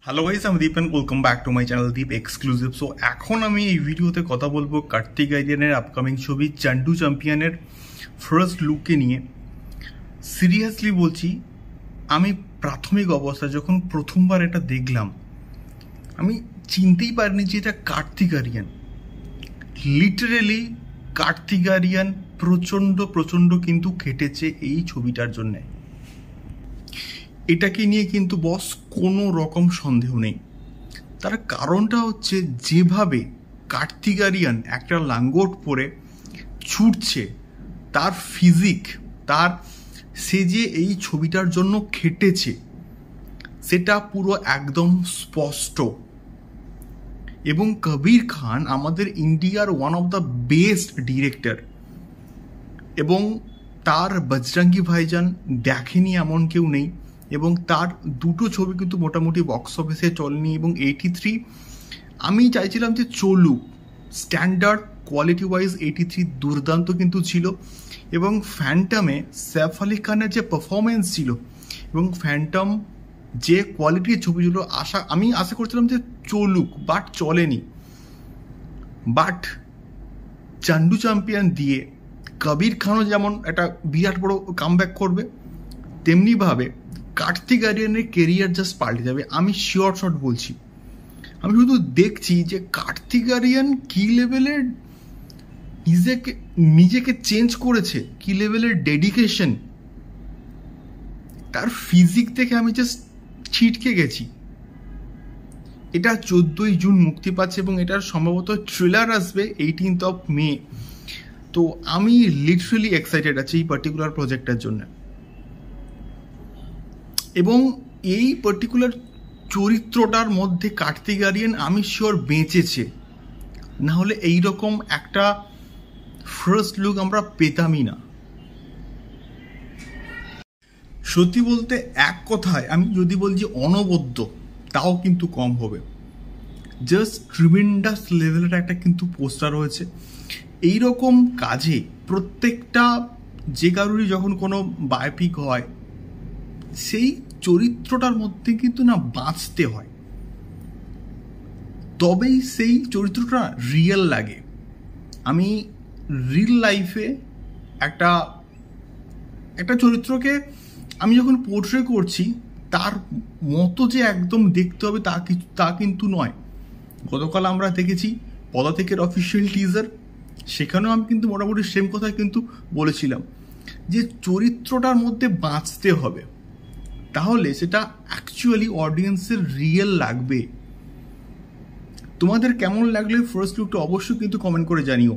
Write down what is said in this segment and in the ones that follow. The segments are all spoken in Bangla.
হ্যালো গাইস, আমি Deep and welcome back to my channel Deep exclusive. So এখন আমি এই ভিডিওতে কথা বলবো কার্তিক আরিয়ানের আপকামিং ছবি চান্ডু চ্যাম্পিয়নের ফার্স্ট লুককে নিয়ে। সিরিয়াসলি বলছি, আমি প্রাথমিক অবস্থায় যখন প্রথমবার এটা দেখলাম, আমি চিনতেই পারিনি যে এটা কার্তিক আরিয়ান। লিটারেলি কার্তিক আরিয়ান প্রচণ্ড কিন্তু খেটেছে এই ছবিটার জন্যে। এটাকে নিয়ে কিন্তু বস কোনো রকম সন্দেহ নেই। তার কারণটা হচ্ছে যেভাবে কার্তিক আরিয়ান একটা লাঙ্গট পরে ছুটছে, তার ফিজিক, তার সে যে এই ছবিটার জন্য খেটেছে সেটা পুরো একদম স্পষ্ট। এবং কবির খান আমাদের ইন্ডিয়ার one of the best director, এবং তার বজরঙ্গি ভাইজান দেখেনি এমন কেউ নেই। এবং তার দুটো ছবি কিন্তু মোটামুটি বক্স অফিসে চলেনি, এবং 83 আমি চাইছিলাম যে চলুক। স্ট্যান্ডার্ড কোয়ালিটি ওয়াইজ 83 দুর্দান্ত কিন্তু ছিল, এবং ফ্যান্টামে সৈফ আলি খানের যে পারফরমেন্স ছিল এবং ফ্যান্টম যে কোয়ালিটির ছবিগুলো আমি আশা করছিলাম যে চলুক, বাট চলেনি। বাট চান্ডু চ্যাম্পিয়ন দিয়ে কবির খানও যেমন একটা বিরাট বড় কামব্যাক করবে, তেমনিভাবে কার্তিক আরিয়ানের কেরিয়ার জাস্ট পাল্টে যাবে। আমি শিওর শট বলছি। আমি শুধু দেখছি যে কার্তিক আরিয়ান কি লেভেলের নিজেকে চেঞ্জ করেছে, কি লেভেলের ডেডিকেশন। তার ফিজিক দেখে আমি জাস্ট ছিটকে গেছি। এটা 14ই জুন মুক্তি পাচ্ছে এবং এটার সম্ভবত ট্রেলার আসবে 18th মে। তো আমি লিটারালি এক্সাইটেড আছি এই পার্টিকুলার প্রজেক্টের জন্য। এবং এই পার্টিকুলার চরিত্রটার মধ্যে কার্তিক আরিয়ান আমি শিওর বেঁচেছে, না হলে এইরকম একটা ফার্স্ট লুক আমরা পেতামই না। সত্যি বলতে এক কথায় আমি যদি বলছি অনবদ্য, তাও কিন্তু কম হবে। জাস্ট ট্রিমেন্ডাস লেভেলের একটা কিন্তু পোস্টার হয়েছে। এইরকম কাজে প্রত্যেকটা যে কারোরই যখন কোনো বায়োপিক হয়, সেই চরিত্রটার মধ্যে কিন্তু না বাঁচতে হয়, তবেই সেই চরিত্রটা রিয়েল লাগে। আমি রিল লাইফে একটা চরিত্রকে আমি যখন পোর্ট্রে করছি, তার মতো যে একদম দেখতে হবে তা কিন্তু নয়। গতকাল আমরা দেখেছি পদাতিকের অফিসিয়াল টিজার, সেখানেও আমি কিন্তু মোটামুটি সেম কথা কিন্তু বলেছিলাম যে চরিত্রটার মধ্যে বাঁচতে হবে, তাহলে সেটা অ্যাকচুয়ালি অডিয়েন্সের রিয়েল লাগবে। তোমাদের কেমন লাগলে ফার্স্ট লুকটা অবশ্যই কিন্তু কমেন্ট করে জানিও।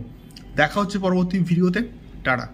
দেখা হচ্ছে পরবর্তী ভিডিওতে। টাটা।